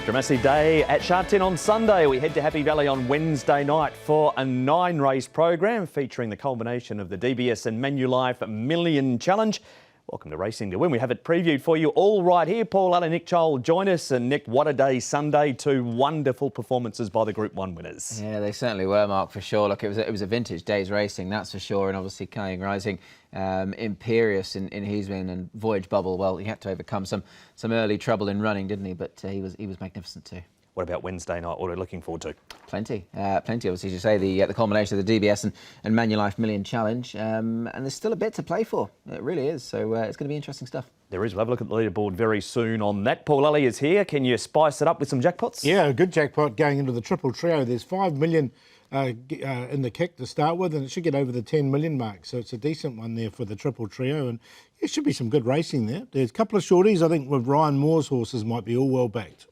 After a massive day at Shark Tin on Sunday, we head to Happy Valley on Wednesday night for a 9-race program featuring the culmination of the DBS and Manulife Million Challenge. Welcome to Racing to Win. We have it previewed for you all right here. Paul Allen, Nick Chole join us. And Nick, what a day Sunday. 2 wonderful performances by the Group 1 winners. Yeah, they certainly were, Mark, for sure. Look, it was a vintage day's racing, that's for sure. And obviously Kying Rising, imperious in his win, and Voyage Bubble, well, he had to overcome some early trouble in running, didn't he? But he was magnificent too. What about Wednesday night? What are we looking forward to? Plenty, obviously, as you say, the culmination of the DBS and Manulife Million Challenge, and there's still a bit to play for. It really is. So it's going to be interesting stuff. There is. We'll have a look at the leaderboard very soon on that. Paul Alley is here. Can you spice it up with some jackpots? Yeah, a good jackpot going into the triple trio. There's 5 million in the kick to start with, and it should get over the 10 million mark. So it's a decent one there for the triple trio, and there should be some good racing there. There's a couple of shorties, I think, with Ryan Moore's horses might be all well backed.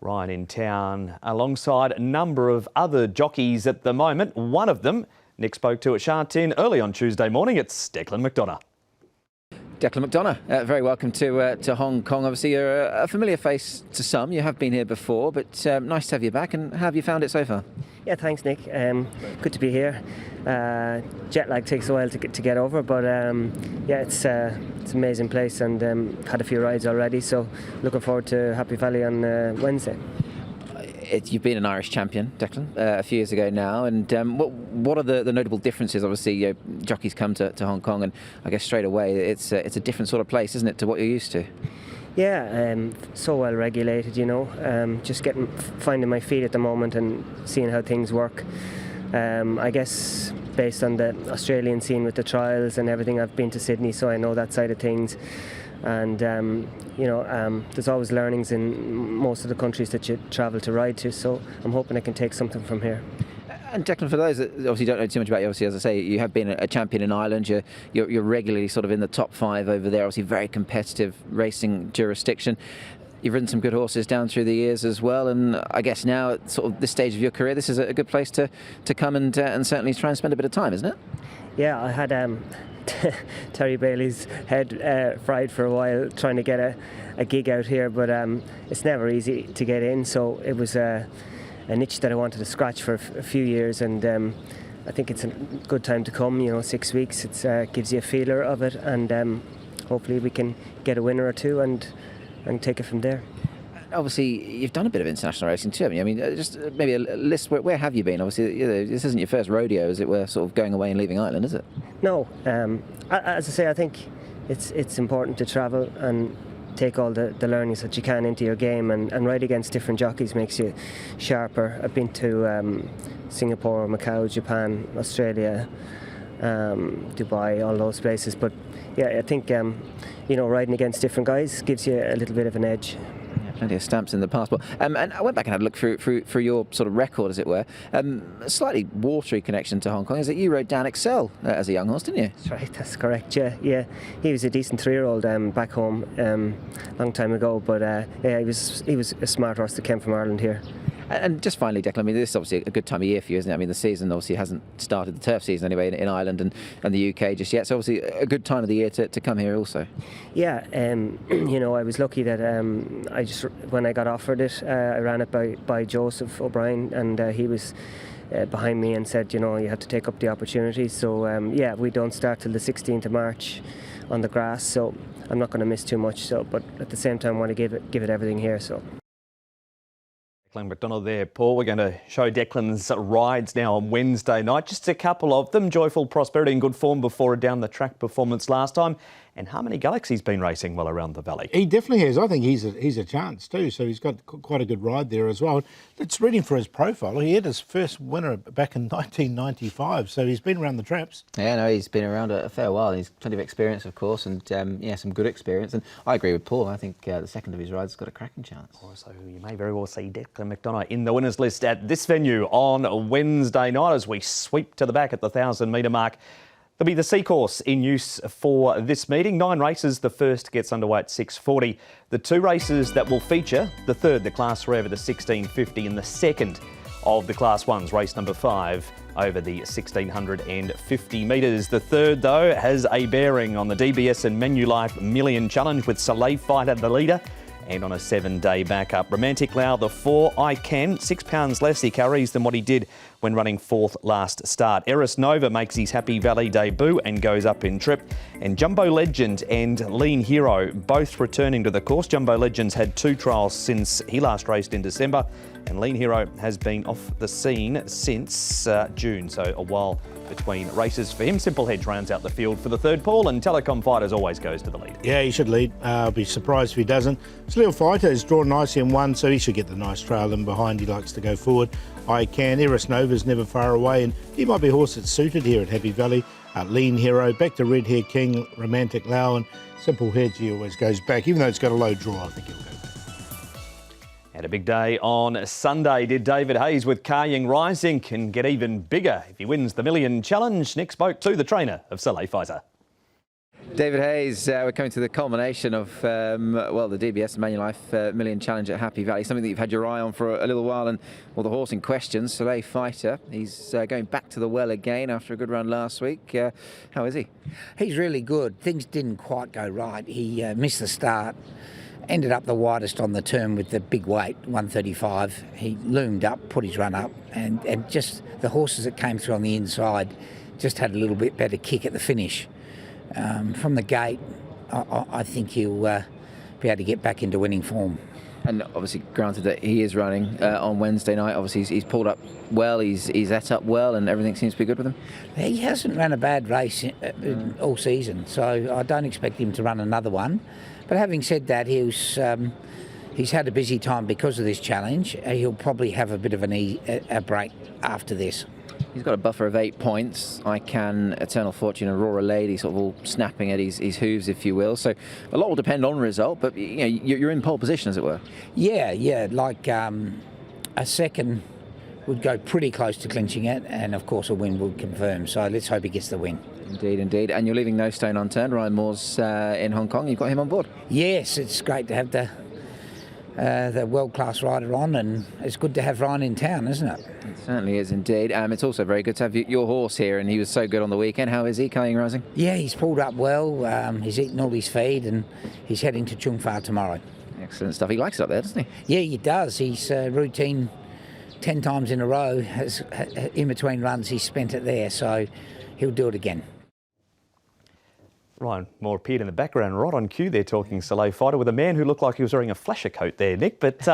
Ryan in town alongside a number of other jockeys at the moment. One of them Nick spoke to at Shark Tin early on Tuesday morning. It's Declan McDonogh. Declan McDonogh, very welcome to Hong Kong. Obviously, you're a familiar face to some. You have been here before, but nice to have you back. And how have you found it so far? Yeah, thanks, Nick. Good to be here. Jet lag takes a while to get over, but yeah, it's an amazing place, and had a few rides already. So looking forward to Happy Valley on Wednesday. You've been an Irish champion, Declan, a few years ago now, and what are the notable differences? Obviously, jockeys come to Hong Kong, and I guess straight away it's a different sort of place, isn't it, to what you're used to? Yeah, so well regulated, you know. Just finding my feet at the moment and seeing how things work. I guess based on the Australian scene with the trials and everything, I've been to Sydney, so I know that side of things. And you know, there's always learnings in most of the countries that you travel to ride to, so I'm hoping I can take something from here. And Declan, for those that obviously don't know too much about you, obviously, as I say, you have been a champion in Ireland. You're regularly sort of in the top 5 over there. Obviously, very competitive racing jurisdiction. You've ridden some good horses down through the years as well, and I guess now at sort of this stage of your career, this is a good place to come and certainly try and spend a bit of time, isn't it? Yeah, I had Terry Bailey's head fried for a while trying to get a gig out here, but it's never easy to get in, so it was an itch that I wanted to scratch for a few years, and I think it's a good time to come. You know, 6 weeks, it gives you a feeler of it, and hopefully we can get a winner or two and take it from there. Obviously, you've done a bit of international racing too. I mean, just maybe a list. Where have you been? Obviously, this isn't your first rodeo, as it were, sort of going away and leaving Ireland, is it? No. As I say, I think it's important to travel and take all the learnings that you can into your game, and ride against different jockeys makes you sharper. I've been to Singapore, Macau, Japan, Australia, Dubai, all those places. But yeah, I think you know, riding against different guys gives you a little bit of an edge. Plenty of stamps in the passport. And I went back and had a look through your sort of record, as it were. A slightly watery connection to Hong Kong is that you rode Dan Excel as a young horse, didn't you? That's right, that's correct, yeah. He was a decent 3-year-old back home long time ago, but yeah, he was a smart horse that came from Ireland here. And just finally, Declan, I mean, this is obviously a good time of year for you, isn't it? I mean, the season obviously hasn't started, the turf season anyway, in Ireland and the UK just yet. So obviously a good time of the year to come here also. Yeah, you know, I was lucky that when I got offered it, I ran it by Joseph O'Brien, and he was behind me and said, you know, you have to take up the opportunity. So yeah, we don't start till the 16th of March on the grass, so I'm not going to miss too much. So, but at the same time, I want to give it everything here. So. Declan McDonogh there, Paul. We're going to show Declan's rides now on Wednesday night. Just a couple of them. Joyful Prosperity in good form before a down-the-track performance last time. And Harmony Galaxy's been racing well around the valley. He definitely has. I think he's a chance too. So he's got quite a good ride there as well. It's reading for his profile. He had his first winner back in 1995. So he's been around the traps. Yeah, no, he's been around a fair while. He's plenty of experience, of course, and yeah, some good experience. And I agree with Paul. I think the second of his rides has got a cracking chance. So you may very well see Declan McDonogh in the winners list at this venue on Wednesday night as we sweep to the back at the 1,000-metre mark. There'll be the C course in use for this meeting. 9 races. The first gets underway at 6:40. The 2 races that will feature, the third, the Class Rev, the 1650, and the second of the Class 1s, race number 5, over the 1,650 metres. The third, though, has a bearing on the DBS and Manulife Million Challenge with Soleil Fighter the leader and on a 7-day backup. Romantic Lau, the 4, I Can, £6 less he carries than what he did when running 4th last start. Eris Nova makes his Happy Valley debut and goes up in trip. And Jumbo Legend and Lean Hero both returning to the course. Jumbo Legend's had 2 trials since he last raced in December, and Lean Hero has been off the scene since June, so a while between races for him. Simple Hedge rounds out the field for the third Paul, and Telecom Fighters always goes to the lead. Yeah, he should lead. I'll be surprised if he doesn't. Sleal Fighter is drawn nicely in 1, so he should get the nice trail in behind. He likes to go forward. I Can. Eris Nova's never far away, and he might be a horse that's suited here at Happy Valley. Lean Hero, back to Red Hair King, Romantic Lau, and Simple Hedge, he always goes back. Even though it's got a low draw, I think he'll go back. Had a big day on Sunday, did David Hayes with Karying Rising, can get even bigger if he wins the Million Challenge. Nick spoke to the trainer of Soleil Fighter. David Hayes, we're coming to the culmination of, the DBS Manulife Million Challenge at Happy Valley, something that you've had your eye on for a little while, and the horse in question, Soleil Fighter, he's going back to the well again after a good run last week. How is he? He's really good. Things didn't quite go right. He missed the start. Ended up the widest on the turn with the big weight, 135. He loomed up, put his run up, and just the horses that came through on the inside just had a little bit better kick at the finish. From the gate, I think he'll be able to get back into winning form. And obviously, granted that he is running on Wednesday night, obviously he's pulled up well, he's at up well, and everything seems to be good with him. He hasn't run a bad race all season, so I don't expect him to run another one. But having said that, he's had a busy time because of this challenge. He'll probably have a bit of a break after this. He's got a buffer of 8 points. I Can, Eternal Fortune, Aurora Lady, sort of all snapping at his hooves, if you will. So a lot will depend on result, but you're in pole position, as it were. Yeah, like a second would go pretty close to clinching it, and of course a win would confirm. So let's hope he gets the win. Indeed. And you're leaving no stone unturned. Ryan Moore's in Hong Kong. You've got him on board. Yes, it's great to have the world-class rider on, and it's good to have Ryan in town, isn't it? It certainly is indeed. It's also very good to have your horse here, and he was so good on the weekend. How is he, Karying Rising? Yeah, he's pulled up well. He's eaten all his feed, and he's heading to Chung Fa tomorrow. Excellent stuff. He likes it up there, doesn't he? Yeah, he does. He's routine 10 times in a row. In between runs, he's spent it there, so he'll do it again. Ryan Moore appeared in the background right on cue there talking Soleil Fighter with a man who looked like he was wearing a flasher coat there, Nick. But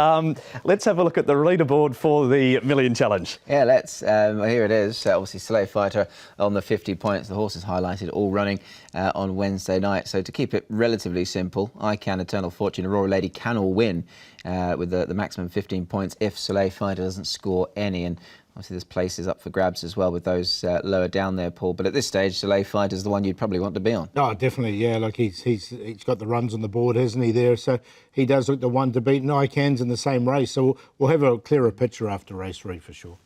let's have a look at the leaderboard for the Million Challenge. Yeah, let's. Here it is. Obviously, Soleil Fighter on the 50 points. The horses highlighted all running on Wednesday night. So to keep it relatively simple, I Can, Eternal Fortune, Aurora Lady can all win with the maximum 15 points if Soleil Fighter doesn't score any. And obviously, there's places up for grabs as well with those lower down there, Paul. But at this stage, Soleil Fighter is the one you'd probably want to be on. Oh, definitely, yeah. Like he's got the runs on the board, hasn't he? There, so he does look the one to beat. And I Can's in the same race, so we'll have a clearer picture after race 3 for sure.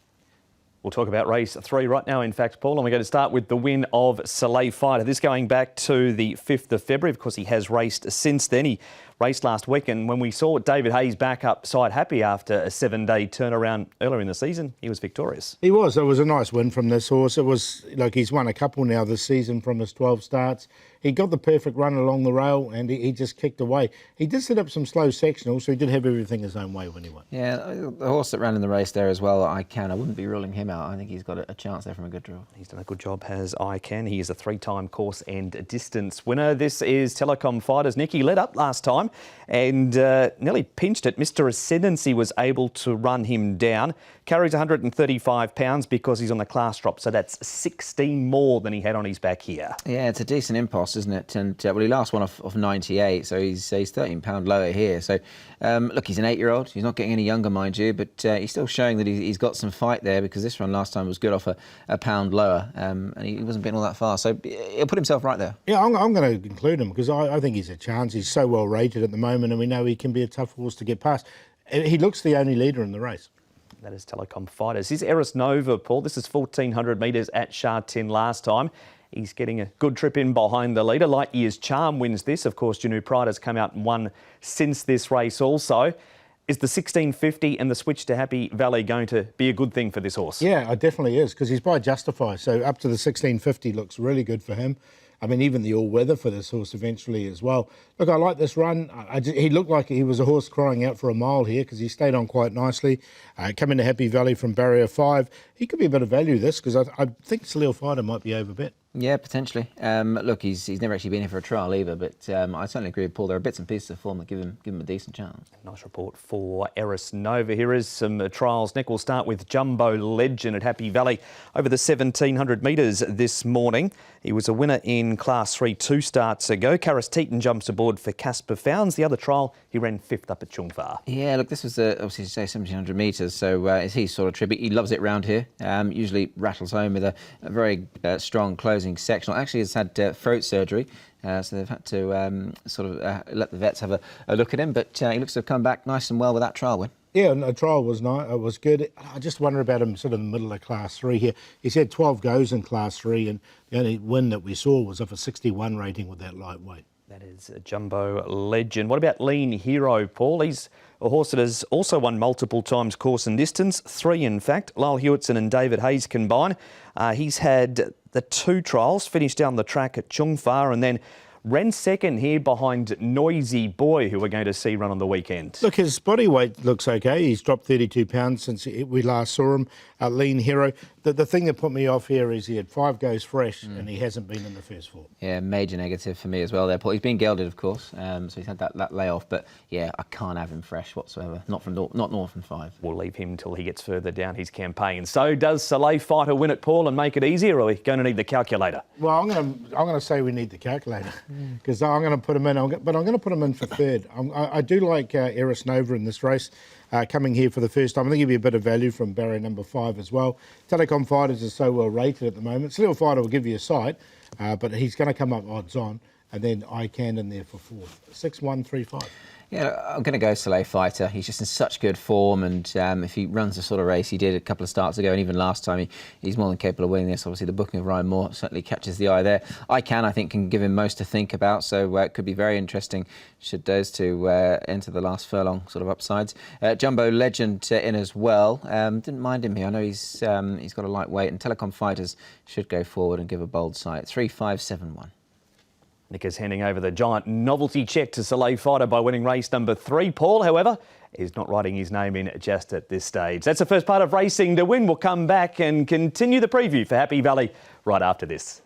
We'll talk about race 3 right now, in fact, Paul, and we're going to start with the win of Soleil Fighter. This going back to the 5th of February. Of course, he has raced since then. He raced last week, and when we saw David Hayes back up side happy after a 7-day turnaround earlier in the season, he was victorious. He was. It was a nice win from this horse. It was like he's won a couple now this season from his 12 starts. He got the perfect run along the rail, and he just kicked away. He did set up some slow sectionals, so he did have everything his own way when he won. Yeah, the horse that ran in the race there as well, I wouldn't be ruling him out. I think he's got a chance there from a good draw. He's done a good job, has I Can. He is a 3-time course and distance winner. This is Telecom Fighters. Nick, he led up last time and nearly pinched it. Mr. Ascendancy was able to run him down. Carries 135 pounds because he's on the class drop, so that's 16 more than he had on his back here. Yeah, it's a decent impost, isn't it? And well, he last one off 98, so he's £13 lower here. So look, he's an 8-year-old. He's not getting any younger, mind you, but he's still showing that he's got some fight there, because this run last time was good off a pound lower, and he wasn't beaten all that far. So he'll put himself right there. Yeah, I'm going to include him because I think he's a chance. He's so well rated at the moment, and we know he can be a tough horse to get past. He looks the only leader in the race. That is Telecom Fighters. Here's Eris Nova, Paul. This is 1,400 metres at Sha Tin last time. He's getting a good trip in behind the leader. Light Years Charm wins this. Of course, Janu Pride has come out and won since this race also. Is the 1650 and the switch to Happy Valley going to be a good thing for this horse? Yeah, it definitely is, because he's by Justify. So up to the 1650 looks really good for him. I mean, even the all-weather for this horse eventually as well. Look, I like this run. He looked like he was a horse crying out for a mile here because he stayed on quite nicely. Coming to Happy Valley from barrier 5. He could be a bit of value this because I think Salil Fighter might be overbet. Yeah, potentially. Look, he's never actually been here for a trial either, but I certainly agree with Paul. There are bits and pieces of form that give him a decent chance. Nice report for Eris Nova. Here is some trials. Nick, we'll start with Jumbo Legend at Happy Valley over the 1,700 metres this morning. He was a winner in Class 3 2 starts ago. Karis Teaton jumps aboard for Casper Founds. The other trial, he ran 5th up at Chungfar. Yeah, look, this was obviously, say, 1,700 metres, so it's his sort of tribute. He loves it round here. Usually rattles home with a very strong closing sectional. Actually, has had throat surgery, so they've had to let the vets have a look at him. But he looks to have come back nice and well with that trial win. Yeah, and the trial was nice. It was good. I just wonder about him sort of in the middle of Class 3 here. He's had 12 goes in Class 3, and the only win that we saw was of a 61 rating with that lightweight. That is a Jumbo Legend. What about Lean Hero, Paul? He's a horse that has also won multiple times course and distance, 3 in fact. Lyle Hewitson and David Hayes combine. He's had the 2 trials, finished down the track at Chungfar and then ran second here behind Noisy Boy, who we're going to see run on the weekend. Look, his body weight looks okay. He's dropped 32 pounds since we last saw him. Lean Hero. The thing that put me off here is he had 5 goes fresh and he hasn't been in the first 4. Yeah, major negative for me as well there, Paul. He's been gelded, of course, so he's had that layoff. But yeah, I can't have him fresh whatsoever. Not north from 5. We'll leave him till he gets further down his campaign. So does Soleil Fighter win it, Paul, and make it easier, or are we going to need the calculator? Well, I'm going to say we need the calculator because I'm going to put him in, but I'm going to put him in for 3rd. I do like Eris Nova in this race. Coming here for the first time. I think he'll be a bit of value from barrier number 5 as well. Telecom Fighters is so well rated at the moment. Salil Fighter will give you a sight, but he's going to come up odds on. And then ICANN in there for 4th. 6-1-3-5. Yeah, I'm going to go Soleil Fighter. He's just in such good form, and if he runs the sort of race he did a couple of starts ago, and even last time, he's more than capable of winning this. Obviously, the booking of Ryan Moore certainly catches the eye there. I think, can give him most to think about, so it could be very interesting should those two enter the last furlong sort of upsides. Jumbo Legend in as well. Didn't mind him here. I know he's got a light weight, and Telecom Fighters should go forward and give a bold sight. 3-5-7-1. Nick is handing over the giant novelty check to Soleil Fighter by winning race number 3. Paul, however, is not writing his name in just at this stage. That's the first part of Racing to Win. We'll come back and continue the preview for Happy Valley right after this.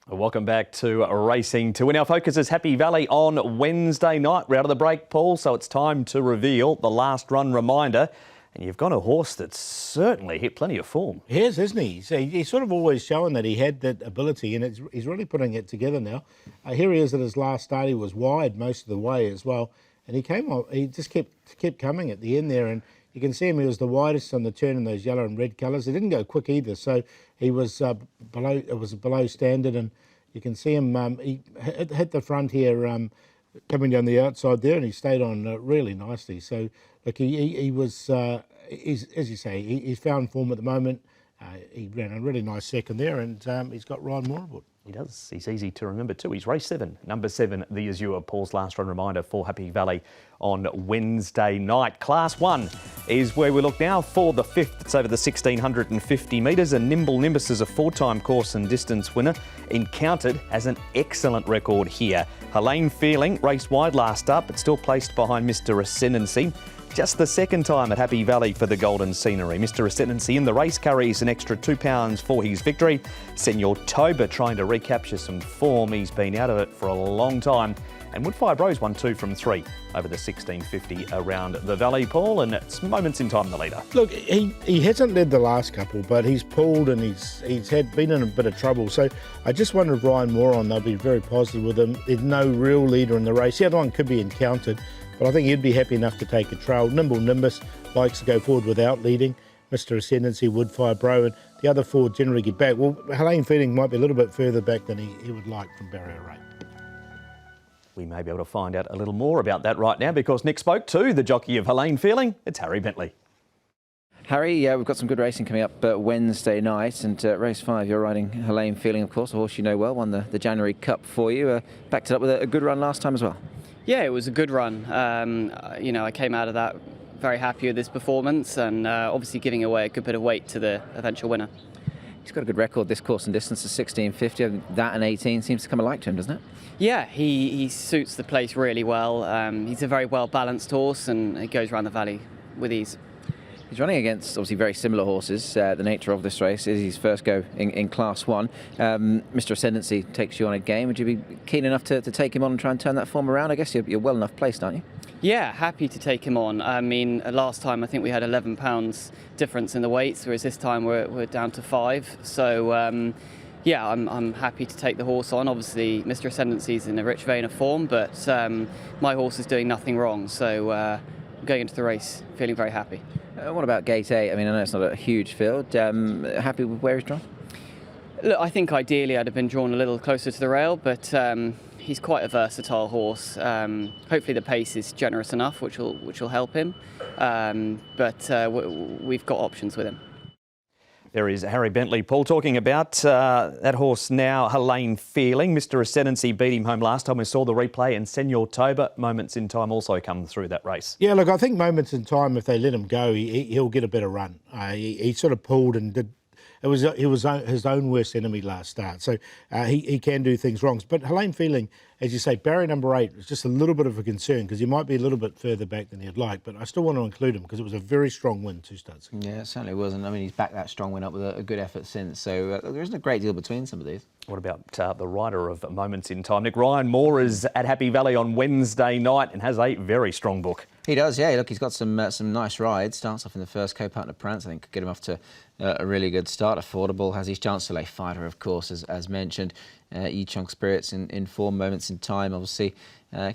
Welcome back to Racing to Win. Our focus is Happy Valley on Wednesday night. We're out of the break, Paul, so it's time to reveal the last run reminder. And you've got a horse that's certainly hit plenty of form. He is, isn't he? So he's sort of always showing that he had that ability, and he's really putting it together now. Here he is at his last start. He was wide most of the way as well, and he came on. He just kept coming at the end there, and you can see him. He was the widest on the turn in those yellow and red colours. He didn't go quick either, so he was below. It was below standard, and you can see him. He hit the front here. Coming down the outside there, and he stayed on really nicely. So, look, he was, as you say, he's found form at the moment. He ran a really nice second there, and he's got Ryan Moore aboard. He does. He's easy to remember too. He's race 7, number 7, the Azure. Paul's last run reminder for Happy Valley on Wednesday night. Class 1 is where we look now for the 5th. It's over the 1,650 metres. And Nimble Nimbus is a 4-time course and distance winner. Encountered has an excellent record here. Helene Feeling raced wide last up, but still placed behind Mr. Ascendancy. Just the 2nd time at Happy Valley for the Golden Scenery. Mr. Ascendancy in the race carries an extra £2 for his victory. Senor Toba trying to recapture some form. He's been out of it for a long time. And Woodfire Rose won 2 from 3 over the 1650 around the Valley, Paul, and it's moments in time the leader. Look, he hasn't led the last couple, but he's pulled and he's been in a bit of trouble. So I just wonder if Ryan Moore on, they'll be very positive with him. There's no real leader in the race. The other one could be Encountered, but I think he'd be happy enough to take a trail. Nimble Nimbus likes to go forward without leading. Mr. Ascendancy, Woodfire Bro, and the other 4 generally get back. Well, Helene Feeling might be a little bit further back than he would like from barrier 8. We may be able to find out a little more about that right now because Nick spoke to the jockey of Helene Feeling. It's Harry Bentley. Harry, we've got some good racing coming up Wednesday night, and race 5, you're riding Helene Feeling, of course, a horse you know well, won the January Cup for you. Backed it up with a good run last time as well. Yeah, it was a good run. I came out of that very happy with his performance, and obviously giving away a good bit of weight to the eventual winner. He's got a good record this course and distance of 16.50. That and 18 seems to come alike to him, doesn't it? Yeah, he suits the place really well. He's a very well-balanced horse, and he goes around the valley with ease. He's running against obviously very similar horses. The nature of this race is his first go in Class 1. Mr. Ascendancy takes you on a game. Would you be keen enough to take him on and try and turn that form around? I guess you're well enough placed, aren't you? Yeah, happy to take him on. I mean, last time I think we had 11 pounds difference in the weights, whereas this time we're down to 5. So yeah, I'm happy to take the horse on. Obviously, Mr. Ascendancy's in a rich vein of form, but my horse is doing nothing wrong. So going into the race, feeling very happy. What about Gate 8? I mean, I know it's not a huge field. Happy with where he's drawn? Look, I think ideally I'd have been drawn a little closer to the rail, but he's quite a versatile horse. Hopefully the pace is generous enough, which will help him. But we've got options with him. There is Harry Bentley, Paul, talking about that horse now, Helene Feeling. Mr. Ascendancy beat him home last time we saw the replay, and Senor Toba, Moments in Time, also come through that race. Yeah, look, I think Moments in Time, if they let him go, he'll get a better run. He sort of pulled and did. It was his own worst enemy last start, so he can do things wrong. But Helene Feeling, as you say, barrier number 8 is just a little bit of a concern because he might be a little bit further back than he'd like. But I still want to include him because it was a very strong win, 2 starts. Yeah, it certainly wasn't. I mean, he's backed that strong win up with a good effort since. So there isn't a great deal between some of these. What about the rider of Moments in Time? Nick, Ryan Moore is at Happy Valley on Wednesday night and has a very strong book. He does, yeah. Look, he's got some nice rides. Starts off in the first co-partner Prance. I think could get him off to a really good start. Affordable, has his chance to lay fighter, of course, as mentioned. Yichong Spirits in form, Moments in Time, obviously.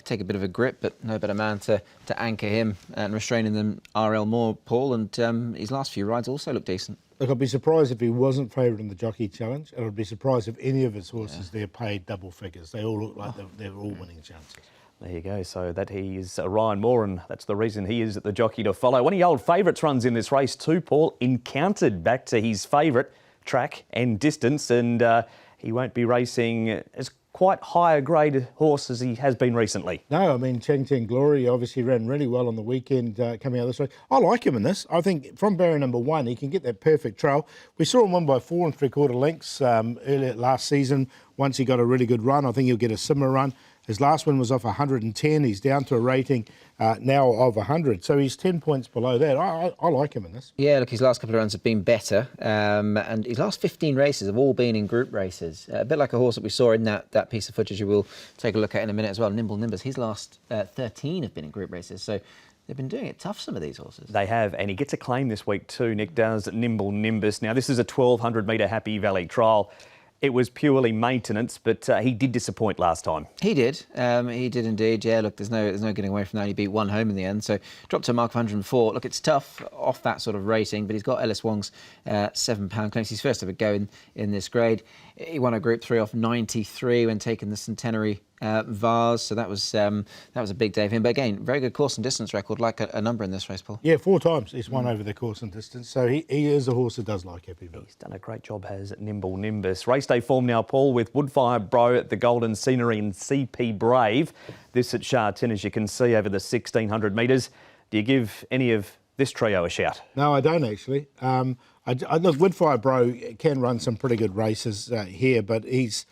Take a bit of a grip, but no better man to anchor him and restraining them RL Moore, Paul. And his last few rides also look decent. Look, I'd be surprised if he wasn't favoured in the Jockey Challenge, and I'd be surprised if any of his horses there paid double figures. They all look like they're all winning chances. There you go. So that he is Ryan Moore, and that's the reason he is at the jockey to follow. One of the old favourites runs in this race too, Paul. Encountered back to his favourite track and distance, and he won't be racing as quite higher grade horse as he has been recently. No, I mean, Cheng Cheng Glory obviously ran really well on the weekend coming out of this race. I like him in this. I think from barrier number 1, he can get that perfect trail. We saw him win by 4 3/4 lengths earlier last season. Once he got a really good run, I think he'll get a similar run. His last win was off 110. He's down to a rating now of 100. So he's 10 points below that. I like him in this. Yeah, look, his last couple of runs have been better. And his last 15 races have all been in group races. A bit like a horse that we saw in that piece of footage you will take a look at in a minute as well, Nimble Nimbus. His last 13 have been in group races. So they've been doing it tough, some of these horses. They have, and he gets a claim this week too, Nick does, Nimble Nimbus. Now, this is a 1,200 metre Happy Valley trial. It was purely maintenance, but he did disappoint last time. He did indeed. Yeah, look, there's no getting away from that. He beat one home in the end, so dropped to a mark of 104. Look, it's tough off that sort of rating, but he's got Ellis Wong's £7 claims. He's first ever go in this grade. He won a Group 3 off 93 when taking the Centenary Vase, so that was a big day for him. But again, very good course and distance record, like a number in this race, Paul. Yeah, 4 times he's won over the course and distance, so he is a horse that does like Happy Valley. He's done a great job, has Nimble Nimbus. Race day form now, Paul, with Woodfire Bro at the Golden Scenery and CP Brave. This at Sha Tin, as you can see, over the 1,600 metres. Do you give any of this trio a shout? No, I don't actually. Look, Woodfire Bro can run some pretty good races here, but he's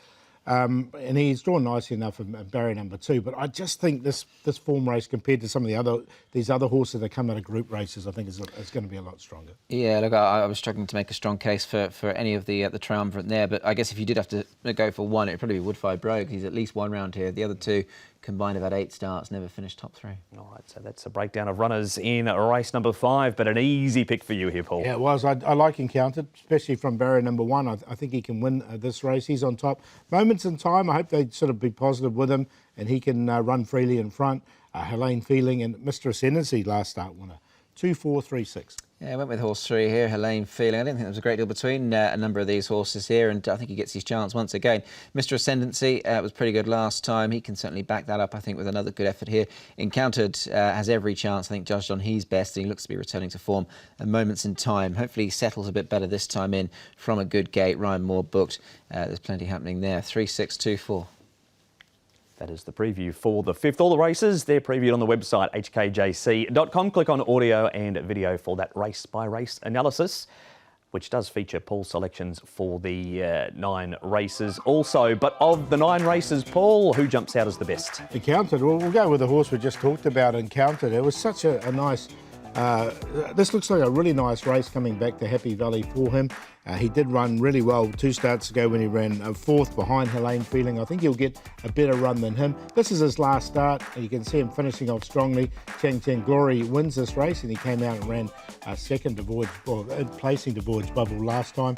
drawn nicely enough at barrier number 2. But I just think this form race compared to some of these other horses that come out of group races, I think is going to be a lot stronger. Yeah, look, I was struggling to make a strong case for any of the triumvirate there. But I guess if you did have to go for one, it'd probably be Woodfire Bro. He's at least one round here. The other two combined about 8 starts, never finished top 3. All right, so that's a breakdown of runners in race number 5, but an easy pick for you here, Paul. Yeah, it was. I like Encountered, especially from barrier number 1. I think he can win this race. He's on top. Moments in Time, I hope they sort of be positive with him and he can run freely in front. Helene Feeling and Mr. Ascendancy last start winner. 2-4-3-6. Yeah, I went with horse 3 here, Helene Feeling. I didn't think there was a great deal between a number of these horses here, and I think he gets his chance once again. Mr. Ascendancy was pretty good last time. He can certainly back that up, I think, with another good effort here. Encountered has every chance, I think, judged on his best, and he looks to be returning to form at Moments in Time. Hopefully he settles a bit better this time in from a good gate. Ryan Moore booked. There's plenty happening there. 3-6-2-4. That is the preview for the 5th. All the races, they're previewed on the website hkjc.com. Click on audio and video for that race-by-race analysis, which does feature Paul's selections for the 9 races also. But of the 9 races, Paul, who jumps out as the best? Encountered. Well, we'll go with the horse we just talked about, Encountered. It was such a nice... this looks like a really nice race coming back to Happy Valley for him. He did run really well 2 starts ago when he ran 4th behind Helene Feeling. I think he'll get a better run than him. This is his last start, and you can see him finishing off strongly. Chang Chang Glory wins this race, and he came out and ran second to Voyage, or placing to Voyage Bubble last time.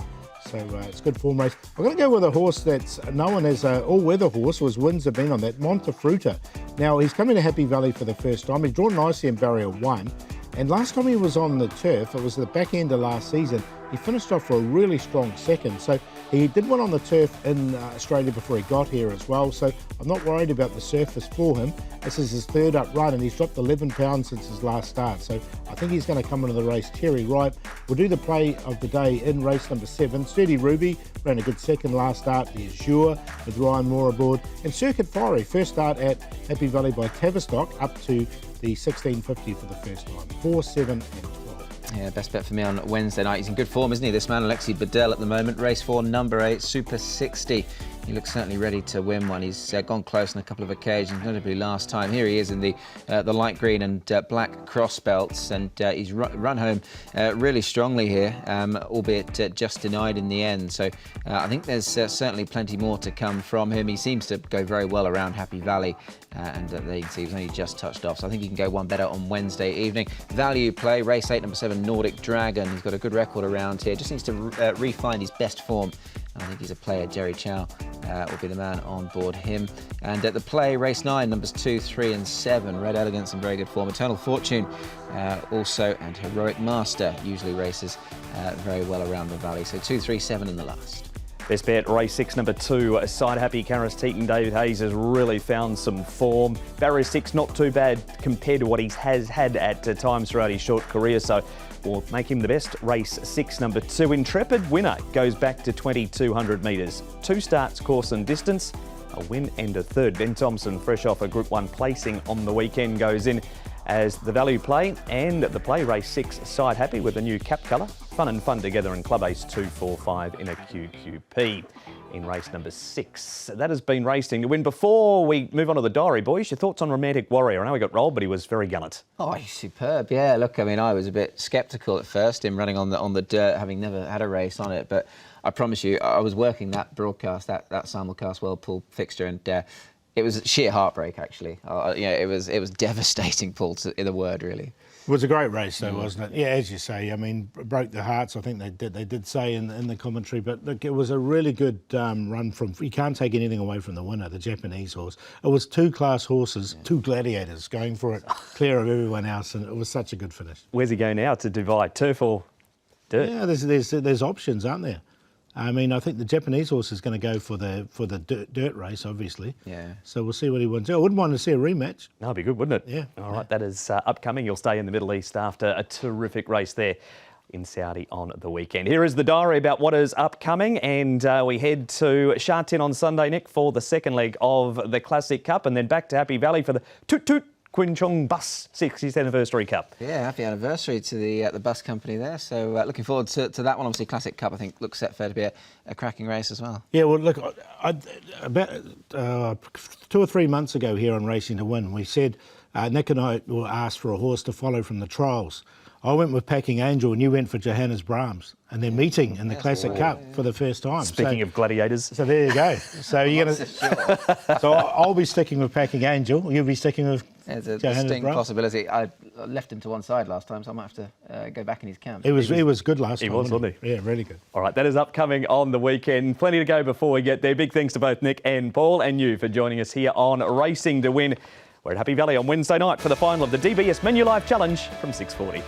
So it's a good form race. I'm going to go with a horse that's known as an all-weather horse, was wins have been on that, Montefruta. Now, he's coming to Happy Valley for the first time. He's drawn nicely in Barrier 1. And last time he was on the turf, it was the back end of last season, he finished off for a really strong second. So he did one on the turf in Australia before he got here as well. So I'm not worried about the surface for him. This is his 3rd up run, and he's dropped 11 pounds since his last start. So I think he's going to come into the race cherry ripe. We'll do the play of the day in race number 7. Sturdy Ruby ran a good second last start. The Azure with Ryan Moore aboard. And Circuit Fiery, first start at Happy Valley by Tavistock, up to the 1650 for the first time. 4, 7 and 12. Yeah, best bet for me on Wednesday night. He's in good form, isn't he, this man, Alexi Bedell at the moment. Race 4, number 8, Super 60. He looks certainly ready to win one. He's gone close on a couple of occasions, notably last time. Here he is in the light green and black cross belts, and he's run home really strongly here, albeit just denied in the end. So I think there's certainly plenty more to come from him. He seems to go very well around Happy Valley, and there you can see he was only just touched off. So I think he can go one better on Wednesday evening. Value play, race 8, number 7, Nordic Dragon. He's got a good record around here. Just needs to re-find his best form. I think he's a player. Jerry Chow will be the man on board him. And at the play, race 9, numbers 2, 3 and 7. Red Elegance in very good form. Eternal Fortune also, and Heroic Master usually races very well around the valley. So 2, 3, 7 in the last. Best bet, race 6, number 2, Side Happy, Karis Teaton. David Hayes has really found some form. Barrier 6, not too bad compared to what he has had at times throughout his short career, so we'll make him the best. Race 6, number 2, Intrepid Winner, goes back to 2,200 metres. 2 starts, course and distance, a win and a 3rd. Ben Thompson, fresh off a Group 1 placing on the weekend, goes in as the value play, and the play race 6, Side Happy with the new cap colour. Fun and Fun together in Club Ace 2, 4, 5 in a QQP in race number 6. That has been racing to win. Before we move on to the diary, boys, your thoughts on Romantic Warrior? I know he got rolled, but he was very gallant. Oh, he's superb. Yeah, look, I mean, I was a bit sceptical at first, him running on the dirt, having never had a race on it, but I promise you, I was working that broadcast, that simulcast World Pool fixture, and it was sheer heartbreak, actually. It was devastating, Paul, in a word, really. It was a great race, though, wasn't it? Yeah, as you say. I mean, broke the hearts. I think they did say in the commentary. But look, it was a really good run from. You can't take anything away from the winner, the Japanese horse. It was 2 class horses, 2 gladiators going for it, clear of everyone else, and it was such a good finish. Where's he going now to divide turf or dirt? Yeah, there's options, aren't there? I mean, I think the Japanese horse is going to go for the dirt race, obviously. Yeah. So we'll see what he wants. I wouldn't want to see a rematch. No, it'd be good, wouldn't it? Yeah. All right, that is upcoming. You'll stay in the Middle East after a terrific race there in Saudi on the weekend. Here is the diary about what is upcoming, and we head to Sha Tin on Sunday, Nick, for the second leg of the Classic Cup, and then back to Happy Valley for the Toot Toot Kwin Chong Bus 60th Anniversary Cup. Yeah, happy anniversary to the bus company there. So looking forward to that one. Obviously, Classic Cup, I think, looks set fair to be a cracking race as well. Yeah, well, look, about 2 or 3 months ago here on Racing to Win, we said Nick and I were asked for a horse to follow from the trials. I went with Packing Angel and you went for Johannes Brahms, and they're meeting in the Classic Cup for the first time. Speaking of gladiators. So there you go. So you're going to. So I'll be sticking with Packing Angel. You'll be sticking with There's a Johannes distinct Brahms. possibility. I left him to one side last time, so I might have to go back in his camp. He was good last time. He was, wasn't he? Yeah, really good. All right, that is upcoming on the weekend. Plenty to go before we get there. Big thanks to both Nick and Paul, and you for joining us here on Racing to Win. We're at Happy Valley on Wednesday night for the final of the DBS Manulife Challenge from 6:40.